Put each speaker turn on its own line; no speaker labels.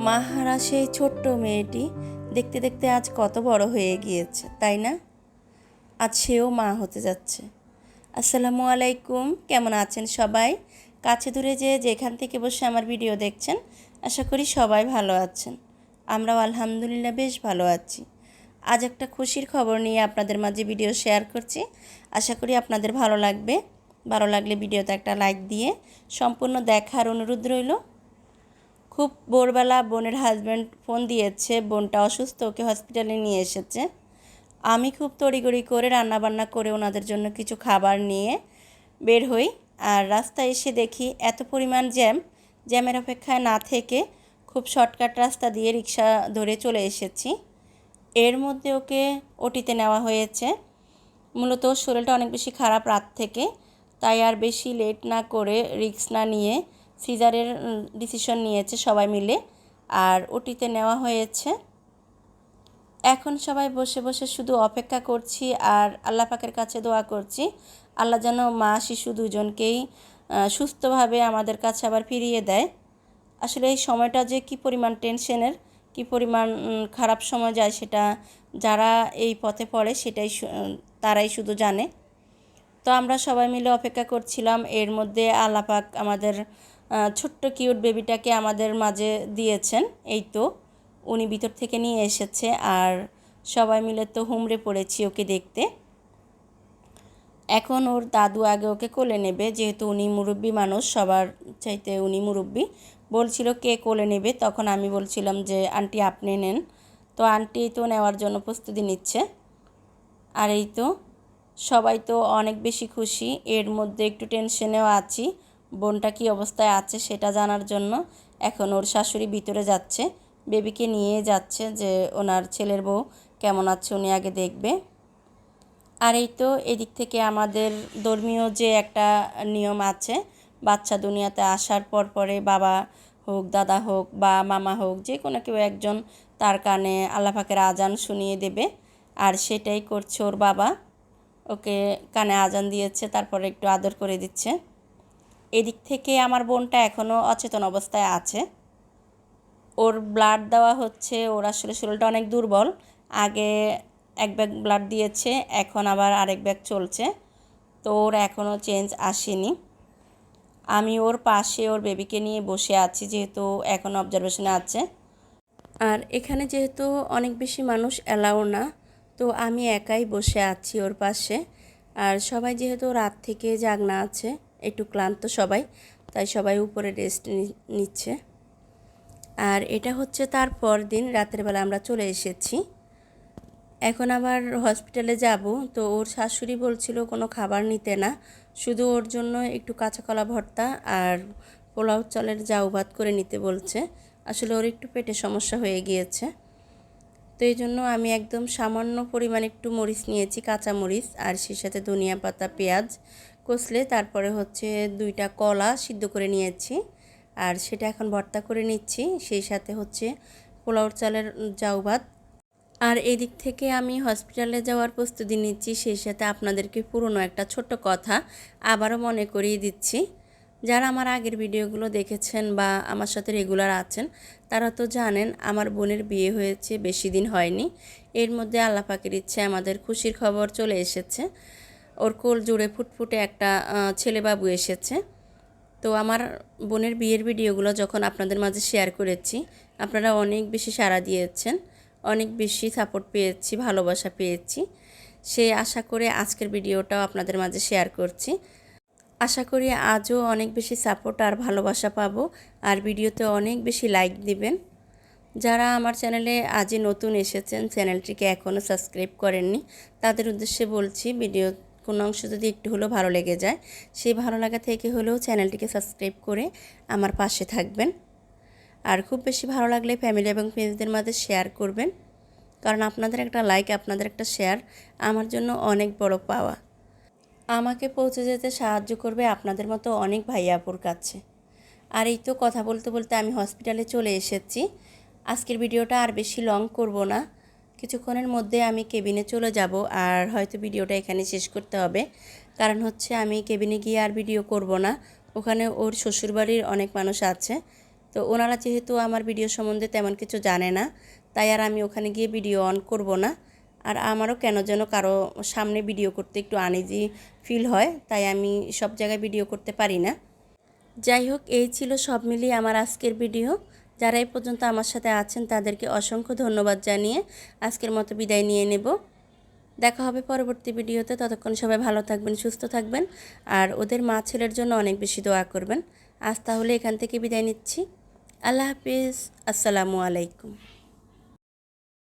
মাহারা সেই ছোট্ট মেয়েটি দেখতে দেখতে আজ কত বড় হয়ে গিয়েছে, তাই না? আজ সেও মা হতে যাচ্ছে। আসসালামু আলাইকুম, কেমন আছেন সবাই? কাছে দূরে যেখান থেকে বসে আমার ভিডিও দেখছেন, আশা করি সবাই ভালো আছেন। আমরাও আলহামদুলিল্লাহ বেশ ভালো আছি। আজ একটা খুশির খবর নিয়ে আপনাদের মাঝে ভিডিও শেয়ার করছি। আশা করি আপনাদের ভালো লাগবে। ভালো লাগলে ভিডিওতে একটা লাইক দিয়ে সম্পূর্ণ দেখার অনুরোধ রইল। খুব ভোরবেলা বোনের হাজব্যান্ড ফোন দিয়েছে, বোনটা অসুস্থ, ওকে হসপিটালে নিয়ে এসেছে। আমি খুব তড়িঘড়ি করে রান্নাবান্না করে ওনাদের জন্য কিছু খাবার নিয়ে বের হই। আর রাস্তায় এসে দেখি এত পরিমাণ জ্যামের অপেক্ষায় না থেকে খুব শর্টকাট রাস্তা দিয়ে রিক্সা ধরে চলে এসেছি। এর মধ্যে ওকে ওটিতে নেওয়া হয়েছে। মূলত শরীরটা অনেক বেশি খারাপ রাত থেকে, তাই আর বেশি লেট না করে রিস্ক না নিয়ে সিজারের ডিসিশন নিয়েছে সবাই মিলে, আর ওটিতে নেওয়া হয়েছে। এখন সবাই বসে বসে শুধু অপেক্ষা করছি আর আল্লাহ পাকের কাছে দোয়া করছি আল্লাহ যেন মা শিশু দুজনকেই সুস্থভাবে আমাদের কাছে আবার ফিরিয়ে দেয়। আসলে এই সময়টা যে কী পরিমাণ টেনশনের, কী পরিমাণ খারাপ সময় যায়, সেটা যারা এই পথে পড়ে তারাই শুধু জানে। তো আমরা সবাই মিলে অপেক্ষা করছিলাম। এর মধ্যে আল্লাহ পাক আমাদের ছোট্ট কিউট বেবিটাকে আমাদের মাঝে দিয়েছেন। এই তো উনি ভিতর থেকে নিয়ে এসেছে, আর সবাই মিলে তো হুমড়ে পড়েছি ওকে দেখতে। এখন ওর দাদু আগে ওকে কোলে নেবে, যেহেতু উনি মুরব্বি মানুষ, সবার চাইতে উনি মুরব্বি। বলছিল কে কোলে নেবে, তখন আমি বলছিলাম যে আন্টি আপনি নেন। তো আন্টি তো নেওয়ার জন্য প্রস্তুতি নিচ্ছে। আর এই তো সবাই তো অনেক বেশি খুশি, এর মধ্যে একটু টেনশনেও আছি বোনটা কী অবস্থায় আছে সেটা জানার জন্য। এখন ওর শাশুড়ি ভিতরে যাচ্ছে, বেবিকে নিয়ে যাচ্ছে যে ওনার ছেলের বউ কেমন আছে উনি আগে দেখবে। আর এই তো এদিক থেকে আমাদের ধর্মীয় যে একটা নিয়ম আছে, বাচ্চা দুনিয়াতে আসার পরে বাবা হোক, দাদা হোক বা মামা হোক, যে কোনো কেউ একজন তার কানে আল্লাহ পাকের আজান শুনিয়ে দেবে। আর সেটাই করছে ওর বাবা, ওকে কানে আজান দিয়েছে, তারপরে একটু আদর করে দিচ্ছে। এদিক থেকে আমার বোনটা এখনও অচেতন অবস্থায় আছে, ওর ব্লাড দেওয়া হচ্ছে। ওর আসলে শরীরটা অনেক দুর্বল, আগে এক ব্যাগ ব্লাড দিয়েছে, এখন আবার আরেক ব্যাগ চলছে, তো ওর এখনও চেঞ্জ আসেনি। আমি ওর পাশে ওর বেবিকে নিয়ে বসে আছি, যেহেতু এখন অবজারভেশনে আছে। আর এখানে যেহেতু অনেক বেশি মানুষ অ্যালাউ না, তো আমি একাই বসে আছি ওর পাশে। আর সবাই যেহেতু রাত থেকে জাগনা আছে, একটু ক্লান্ত সবাই, তাই সবাই উপরে রেস্ট নিচ্ছে। আর এটা হচ্ছে তার পর দিন রাতের বেলা আমরা চলে এসেছি। এখন আবার হসপিটালে যাব, তো ওর শাশুড়ি বলছিল কোনো খাবার নিতে না, শুধু ওর জন্য একটু কাঁচা কলা ভর্তা আর পোলাও চালের জাউ ভাত করে নিতে বলছে। আসলে ওর একটু পেটে সমস্যা হয়ে গিয়েছে, তো এই জন্য আমি একদম সামান্য পরিমাণ একটু মরিচ নিয়েছি, কাঁচা মরিচ, আর সেই সাথে ধনিয়া পাতা, পেঁয়াজ কষলে, তারপরে হচ্ছে 2টা কলা সিদ্ধ করে নিয়েছি, আর সেটা এখন ভর্তা করে নিচ্ছি। সেই সাথে হচ্ছে পোলাও চালের জাউ ভাত। আর এদিক থেকে আমি হসপিটালে যাওয়ার প্রস্তুতি নিচ্ছি। সেই সাথে আপনাদেরকে পুরনো একটা ছোট্ট কথা আবারও মনে করিয়ে দিচ্ছি। যারা আমার আগের ভিডিওগুলো দেখেছেন বা আমার সাথে রেগুলার আছেন, তারা তো জানেন আমার বোনের বিয়ে হয়েছে বেশি দিন হয়নি। এর মধ্যে আল্লাহ পাকের ইচ্ছে আমাদের খুশির খবর চলে এসেছে, ওর কোল জুড়ে ফুটফুটে একটা ছেলে বাবু এসেছে। তো আমার বোনের বিয়ের ভিডিওগুলো যখন আপনাদের মাঝে শেয়ার করেছি, আপনারা অনেক বেশি সাড়া দিয়েছেন, অনেক বেশি সাপোর্ট পেয়েছি, ভালোবাসা পেয়েছি। সেই আশা করে আজকের ভিডিওটাও আপনাদের মাঝে শেয়ার করছি। আশা করি আজও অনেক বেশি সাপোর্ট আর ভালোবাসা পাবো, আর ভিডিওতে অনেক বেশি লাইক দিবেন। যারা আমার চ্যানেলে আজই নতুন এসেছেন, চ্যানেলটিকে এখনও সাবস্ক্রাইব করেননি, তাদের উদ্দেশ্যে বলছি, ভিডিও কোনো অংশ যদি একটু হলেও ভালো লেগে যায়, সেই ভালো লাগা থেকে হলেও চ্যানেলটিকে সাবস্ক্রাইব করে আমার পাশে থাকবেন। আর খুব বেশি ভালো লাগলে ফ্যামিলি এবং ফ্রেন্ডসদের মাঝে শেয়ার করবেন, কারণ আপনাদের একটা লাইক, আপনাদের একটা শেয়ার আমার জন্য অনেক বড় পাওয়া। আমাকে পৌঁছে যেতে সাহায্য করবে আপনাদের মতো অনেক ভাইয়া আপুর কাছে। আর এই তো কথা বলতে বলতে আমি হসপিটালে চলে এসেছি। আজকের ভিডিওটা আর বেশি লং করব না, কিছুক্ষণের মধ্যে আমি কেবিনে চলে যাব, আর হয়তো ভিডিওটা এখানে শেষ করতে হবে। কারণ হচ্ছে আমি কেবিনে গিয়ে আর ভিডিও করব না, ওখানে ওর শ্বশুরবাড়ির অনেক মানুষ আছে, তো ওনারা যেহেতু আমার ভিডিও সম্বন্ধে তেমন কিছু জানে না, তাই আর আমি ওখানে গিয়ে ভিডিও অন করব না। আর আমারও কেন যেন কারো সামনে ভিডিও করতে একটু আনইজি ফিল হয়, তাই আমি সব জায়গায় ভিডিও করতে পারি না। যাই হোক, এই ছিল সব মিলিয়ে আমার আজকের ভিডিও। যারা এই পর্যন্ত আমার সাথে আছেন তাদেরকে অসংখ্য ধন্যবাদ জানিয়ে আজকের মতো বিদায় নিয়ে নেব। দেখা হবে পরবর্তী ভিডিওতে। ততক্ষণ সবাই ভালো থাকবেন, সুস্থ থাকবেন, আর ওদের মা ছেলের জন্য অনেক বেশি দোয়া করবেন। আজ তাহলে এখান থেকে বিদায় নিচ্ছি। আল্লাহ হাফিজ। আসসালামু আলাইকুম।